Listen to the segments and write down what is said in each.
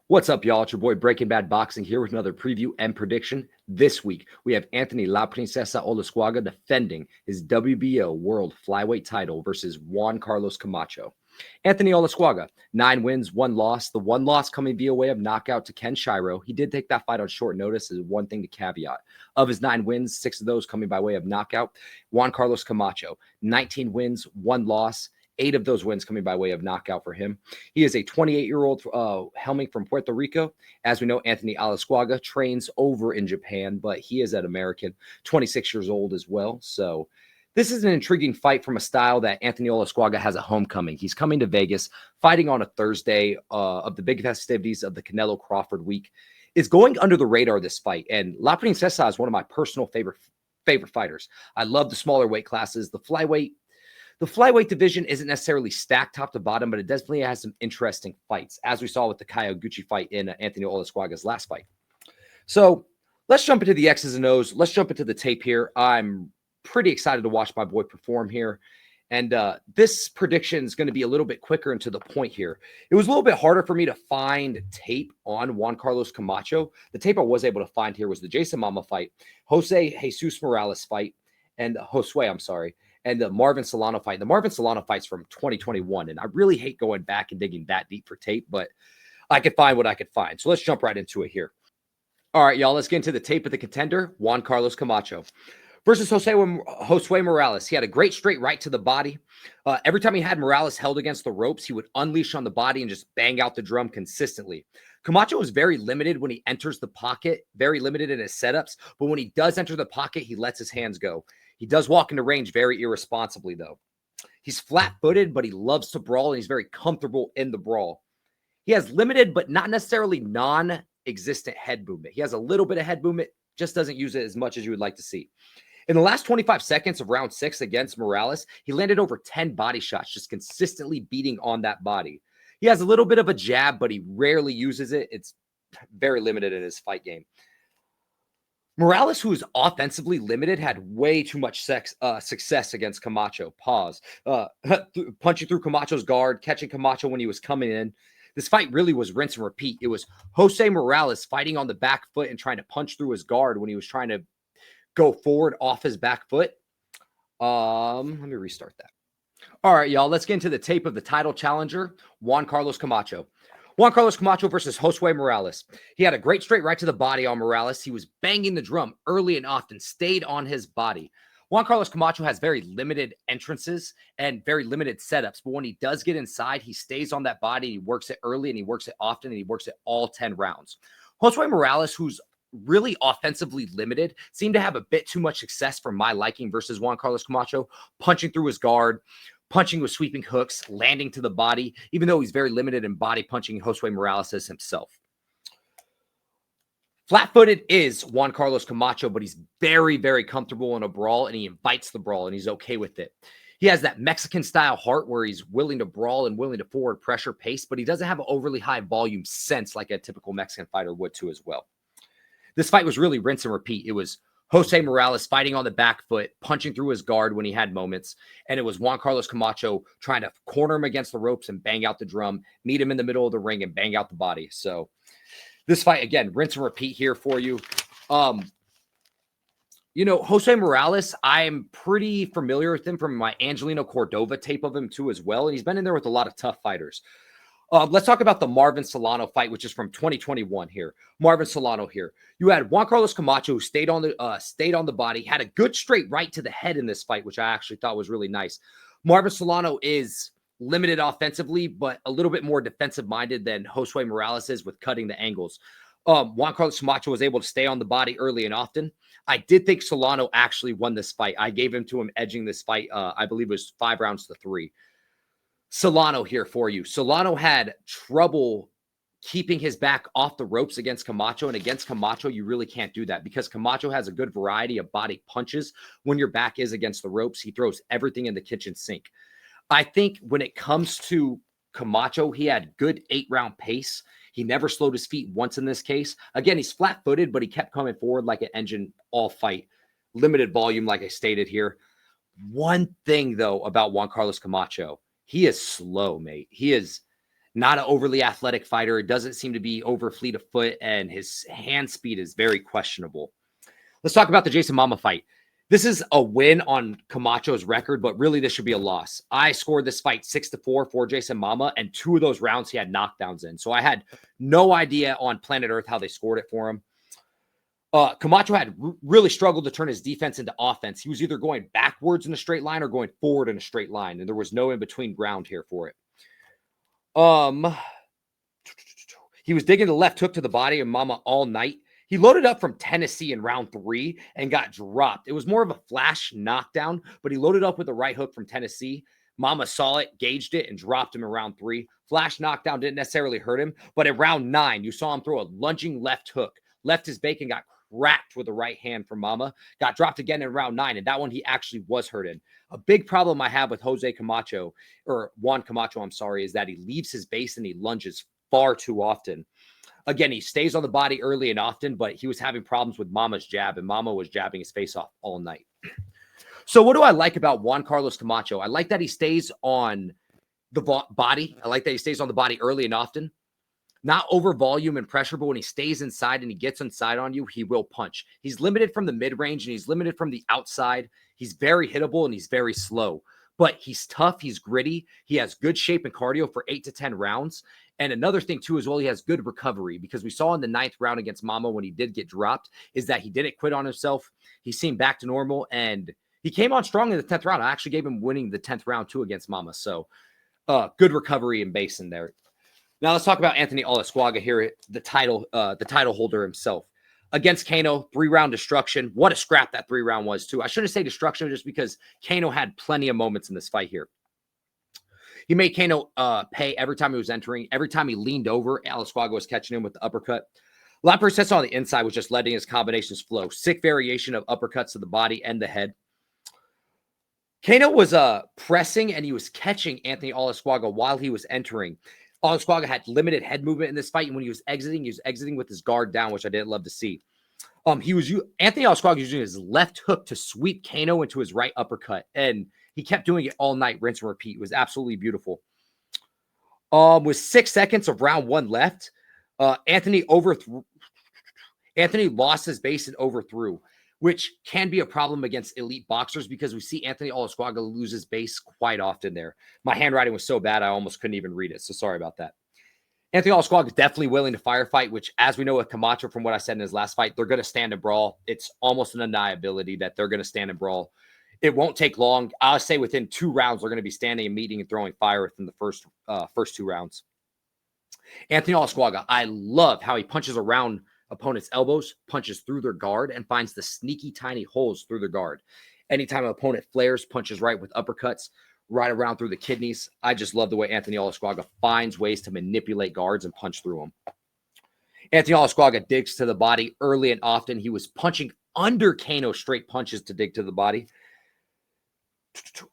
What's up, y'all? It's your boy Breaking Bad Boxing here with another preview and prediction. This week, we have Anthony La Princesa Olascuaga defending his WBO World Flyweight title versus Juan Carlos Camacho. Anthony Olascuaga, 9 wins, 1 loss. The 1 loss coming via way of knockout to Ken Shiro. He did take that fight on short notice, is one thing to caveat. Of his 9 wins, 6 of those coming by way of knockout. Juan Carlos Camacho, 19 wins, 1 loss. 8 of those wins coming by way of knockout for him. He is a 28-year-old helming from Puerto Rico. As we know, Anthony Olascuaga trains over in Japan, but he is an American, 26 years old as well. So this is an intriguing fight from a style that Anthony Olascuaga has a homecoming. He's coming to Vegas, fighting on a Thursday of the big festivities of the Canelo Crawford week. Is going under the radar, this fight. And La Princesa is one of my personal favorite fighters. I love the smaller weight classes. The flyweight division isn't necessarily stacked top to bottom, but it definitely has some interesting fights, as we saw with the Kyoguchi fight in Anthony Olascuaga's last fight. So let's jump into the X's and O's. Let's jump into the tape here. I'm pretty excited to watch my boy perform here. And this prediction is going to be a little bit quicker and to the point here. It was a little bit harder for me to find tape on Juan Carlos Camacho. The tape I was able to find here was the Jason Mama fight, Jesus Morales fight, and and the Marvin Solano fight. The Marvin Solano fight's from 2021, and I really hate going back and digging that deep for tape, but I could find what I could find. So let's jump right into it here. All right, y'all, let's get into the tape of the contender, Juan Carlos Camacho. Versus Josue Morales. He had a great straight right to the body. Every time he had Morales held against the ropes, he would unleash on the body and just bang out the drum consistently. Camacho is very limited when he enters the pocket, very limited in his setups, but when he does enter the pocket, he lets his hands go. He does walk into range very irresponsibly, though. He's flat-footed, but he loves to brawl, and he's very comfortable in the brawl. He has limited, but not necessarily non-existent head movement. He has a little bit of head movement, just doesn't use it as much as you would like to see. In the last 25 seconds of round 6 against Morales, he landed over 10 body shots, just consistently beating on that body. He has a little bit of a jab, but he rarely uses it. It's very limited in his fight game. Morales, who is offensively limited, had way too much success against Camacho. Punching through Camacho's guard, catching Camacho when he was coming in. This fight really was rinse and repeat. It was Jose Morales fighting on the back foot and trying to punch through his guard when he was trying to go forward off his back foot. Let me restart that. All right, y'all, let's get into the tape of the title challenger, Juan Carlos Camacho. Juan Carlos Camacho versus Josue Morales. He had a great straight right to the body on Morales. He was banging the drum early and often, stayed on his body. Juan Carlos Camacho has very limited entrances and very limited setups, but when he does get inside, he stays on that body. He works it early and he works it often and he works it all 10 rounds. Josue Morales, who's really offensively limited, seemed to have a bit too much success for my liking versus Juan Carlos Camacho, punching through his guard, punching with sweeping hooks, landing to the body, even though he's very limited in body punching. Josue Morales is himself. Flat-footed is Juan Carlos Camacho, but he's very, very comfortable in a brawl, and he invites the brawl, and he's okay with it. He has that Mexican-style heart where he's willing to brawl and willing to forward pressure pace, but he doesn't have an overly high volume sense like a typical Mexican fighter would too as well. This fight was really rinse and repeat. It was Jose Morales fighting on the back foot, punching through his guard when he had moments. And it was Juan Carlos Camacho trying to corner him against the ropes and bang out the drum, meet him in the middle of the ring and bang out the body. So this fight, again, rinse and repeat here for you. Jose Morales, I'm pretty familiar with him from my Angelino Cordova tape of him too as well. And he's been in there with a lot of tough fighters. Let's talk about the Marvin Solano fight, which is from 2021 here. Marvin Solano here. You had Juan Carlos Camacho, who stayed on the body, had a good straight right to the head in this fight, which I actually thought was really nice. Marvin Solano is limited offensively, but a little bit more defensive-minded than Josue Morales is with cutting the angles. Juan Carlos Camacho was able to stay on the body early and often. I did think Solano actually won this fight. I gave him to him edging this fight. I believe it was 5 rounds to 3. Solano here for you. Solano had trouble keeping his back off the ropes against Camacho, and against Camacho, you really can't do that because Camacho has a good variety of body punches. When your back is against the ropes, he throws everything in the kitchen sink. I think when it comes to Camacho, he had good 8-round pace. He never slowed his feet once in this case. Again, he's flat-footed, but he kept coming forward like an engine all fight. Limited volume, like I stated here. One thing, though, about Juan Carlos Camacho, he is slow, mate. He is Not an overly athletic fighter. It doesn't seem to be over fleet of foot, and his hand speed is very questionable. Let's talk about the Jason Mama fight. This is a win on Camacho's record, but really this should be a loss. I scored this fight 6-4 for Jason Mama, and 2 of those rounds he had knockdowns in. So I had no idea on planet Earth how they scored it for him. Camacho had really struggled to turn his defense into offense. He was either going backwards in a straight line or going forward in a straight line, and there was no in-between ground here for it. He was digging the left hook to the body of Mama all night. He loaded up from Tennessee in round 3 and got dropped. It was more of a flash knockdown, but he loaded up with a right hook from Tennessee. Mama saw it, gauged it, and dropped him in round 3. Flash knockdown didn't necessarily hurt him, but in round 9, you saw him throw a lunging left hook. Left his bacon, got cracked with a right hand from Mama. Got dropped again in round 9, and that one he actually was hurt in. A big problem I have with Juan Camacho, is that he leaves his base and he lunges far too often. Again, he stays on the body early and often, but he was having problems with Mama's jab, and Mama was jabbing his face off all night. So what do I like about Juan Carlos Camacho? I like that he stays on the body. I like that he stays on the body early and often. Not over volume and pressure, but when he stays inside and he gets inside on you, he will punch. He's limited from the mid-range and he's limited from the outside. He's very hittable and he's very slow. But he's tough, he's gritty, he has good shape and cardio for 8 to 10 rounds. And another thing, too, as well, he has good recovery, because we saw in the 9th round against Mama when he did get dropped is that he didn't quit on himself. He seemed back to normal, and he came on strong in the 10th round. I actually gave him winning the 10th round, too, against Mama. So good recovery and base in there. Now let's talk about Anthony Olascuaga here, the title holder himself. Against Kano, 3-round destruction. What a scrap that 3-round was, too. I shouldn't say destruction just because Kano had plenty of moments in this fight here. He made Kano pay every time he was entering. Every time he leaned over, Olascuaga was catching him with the uppercut. La Princesa on the inside was just letting his combinations flow. Sick variation of uppercuts to the body and the head. Kano was pressing, and he was catching Anthony Olascuaga while he was entering. Olascuaga had limited head movement in this fight, and when he was exiting with his guard down, which I didn't love to see. Anthony Olascuaga was using his left hook to sweep Kano into his right uppercut, and he kept doing it all night, rinse and repeat. It was absolutely beautiful. With 6 seconds of round 1 left, Anthony lost his base and overthrew, which can be a problem against elite boxers because we see Anthony Olascuaga lose his base quite often there. My handwriting was so bad, I almost couldn't even read it, so sorry about that. Anthony Olascuaga is definitely willing to firefight, which, as we know with Camacho from what I said in his last fight, they're going to stand and brawl. It's almost an undeniability that they're going to stand and brawl. It won't take long. I'll say within 2 rounds, they're going to be standing and meeting and throwing fire within the first 2 rounds. Anthony Olascuaga, I love how he punches around opponents' elbows, punches through their guard, and finds the sneaky tiny holes through their guard. Anytime an opponent flares, punches right with uppercuts, right around through the kidneys. I just love the way Anthony Olascuaga finds ways to manipulate guards and punch through them. Anthony Olascuaga digs to the body early and often. He was punching under Kano straight punches to dig to the body.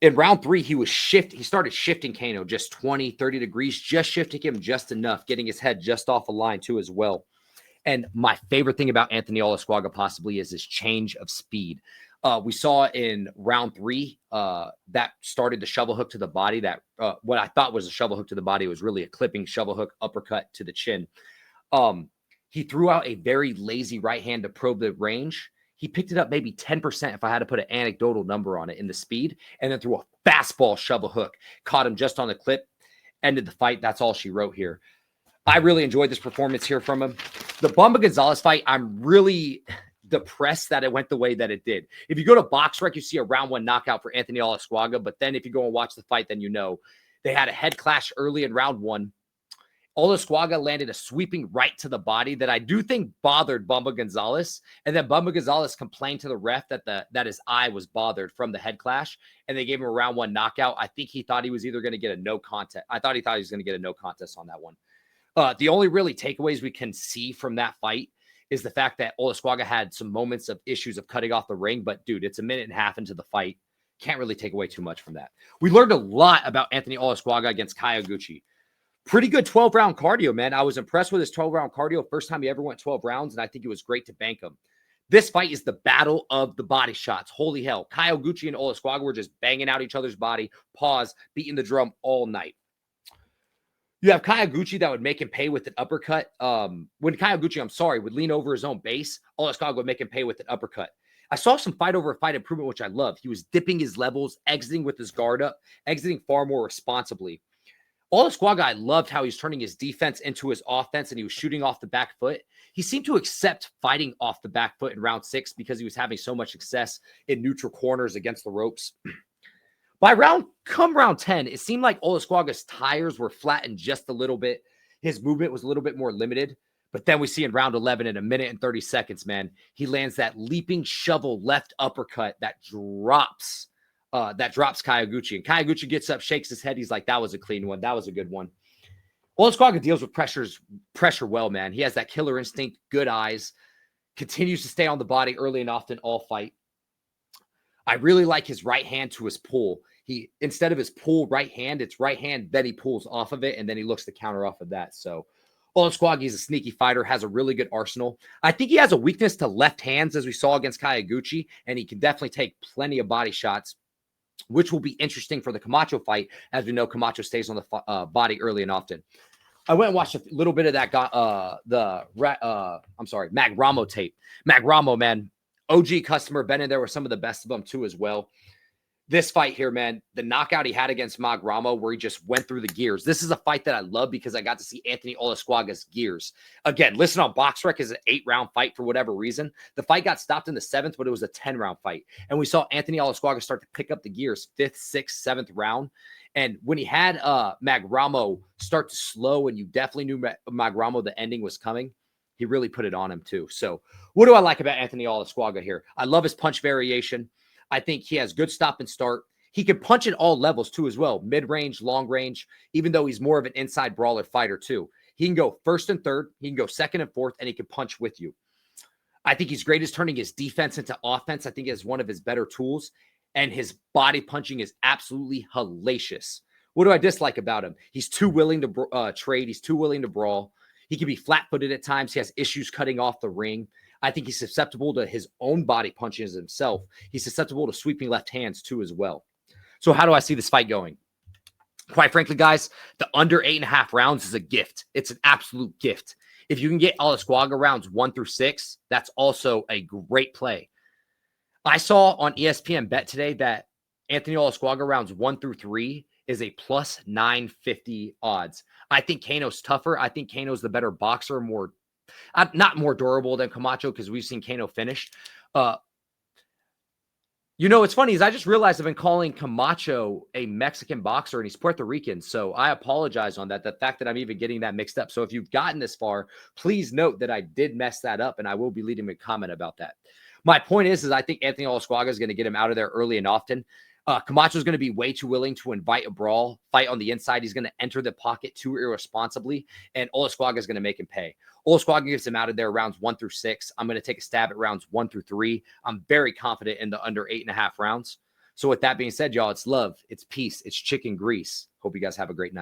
In round 3, he started shifting Kano just 20, 30 degrees, just shifting him just enough, getting his head just off a line too as well. And my favorite thing about Anthony Olascuaga possibly is his change of speed. We saw in round 3 that started the shovel hook to the body. That what I thought was a shovel hook to the body was really a clipping shovel hook uppercut to the chin. He threw out a very lazy right hand to probe the range. He picked it up maybe 10% if I had to put an anecdotal number on it in the speed, and then threw a fastball shovel hook. Caught him just on the clip, ended the fight. That's all she wrote here. I really enjoyed this performance here from him. The Bamba Gonzalez fight, I'm really depressed that it went the way that it did. If you go to BoxRec, you see a round 1 knockout for Anthony Olascuaga, but then if you go and watch the fight, then you know. They had a head clash early in round 1. Olascuaga landed a sweeping right to the body that I do think bothered Bamba Gonzalez. And then Bamba Gonzalez complained to the ref that his eye was bothered from the head clash, and they gave him a round 1 knockout. I think he thought he was either going to get a no contest. I thought he was going to get a no contest on that one. The only really takeaways we can see from that fight is the fact that Olascuaga had some moments of issues of cutting off the ring, but dude, it's a minute and a half into the fight. Can't really take away too much from that. We learned a lot about Anthony Olascuaga against Kyoguchi. Pretty good 12-round cardio, man. I was impressed with his 12-round cardio. First time he ever went 12 rounds, and I think it was great to bank him. This fight is the battle of the body shots. Holy hell. Kyoguchi and Olascuaga were just banging out each other's body, beating the drum all night. You have Kayaguchi that would make him pay with an uppercut. When Kayaguchi, would lean over his own base, Olascuaga would make him pay with an uppercut. I saw some fight over fight improvement, which I love. He was dipping his levels, exiting with his guard up, exiting far more responsibly. Olascuaga, I loved how he's turning his defense into his offense and he was shooting off the back foot. He seemed to accept fighting off the back foot in round 6 because he was having so much success in neutral corners against the ropes. Come round 10, it seemed like Olascuaga's tires were flattened just a little bit. His movement was a little bit more limited. But then we see in round 11, in a minute and 30 seconds, man, he lands that leaping shovel left uppercut that drops Kayaguchi. And Kayaguchi gets up, shakes his head. He's like, that was a clean one. That was a good one. Olascuaga deals with pressure well, man. He has that killer instinct, good eyes, continues to stay on the body early and often all fight. I really like his right hand to his pull. Instead of his pull right hand, it's right hand, then he pulls off of it, and then he looks to counter off of that. So Olascuaga is a sneaky fighter, has a really good arsenal. I think he has a weakness to left hands, as we saw against Kayaguchi, and he can definitely take plenty of body shots, which will be interesting for the Camacho fight. As we know, Camacho stays on the body early and often. I went and watched a little bit of that Magramo tape. Magramo, man, OG customer, been in there with some of the best of them too as well. This fight here, man, the knockout he had against Magramo where he just went through the gears. This is a fight that I love because I got to see Anthony Olascuaga's gears. Again, listen on BoxRec is an 8-round fight for whatever reason. The fight got stopped in the 7th, but it was a 10-round fight. And we saw Anthony Olascuaga start to pick up the gears 5th, 6th, 7th round. And when he had Magramo start to slow and you definitely knew Magramo, the ending was coming, he really put it on him too. So what do I like about Anthony Olascuaga here? I love his punch variation. I think he has good stop and start. He can punch at all levels too as well, mid-range, long range, even though he's more of an inside brawler fighter too. He can go 1st and 3rd, he can go 2nd and 4th, and he can punch with you. I think he's great at turning his defense into offense. I think it's one of his better tools, and his body punching is absolutely hellacious. What do I dislike about him? He's too willing to trade. He's too willing to brawl. He can be flat-footed at times. He has issues cutting off the ring. I think he's susceptible to his own body punches himself. He's susceptible to sweeping left hands too as well. So how do I see this fight going? Quite frankly, guys, the under 8.5 rounds is a gift. It's an absolute gift. If you can get Olascuaga rounds 1 through 6, that's also a great play. I saw on ESPN Bet today that Anthony Olascuaga rounds 1 through 3 is a plus 950 odds. I think Kano's tougher. I think Kano's the better boxer, not more durable than Camacho because we've seen Kano finish. What's funny is I just realized I've been calling Camacho a Mexican boxer and he's Puerto Rican. So I apologize on that. The fact that I'm even getting that mixed up. So if you've gotten this far, please note that I did mess that up and I will be leaving a comment about that. My point is I think Anthony Olascuaga is going to get him out of there early and often. Camacho is going to be way too willing to invite a brawl, fight on the inside. He's going to enter the pocket too irresponsibly, and Olascuaga is going to make him pay. Olascuaga gets him out of there rounds 1 through 6. I'm going to take a stab at rounds 1 through 3. I'm very confident in the under 8.5 rounds. So with that being said, y'all, it's love, it's peace, it's chicken grease. Hope you guys have a great night.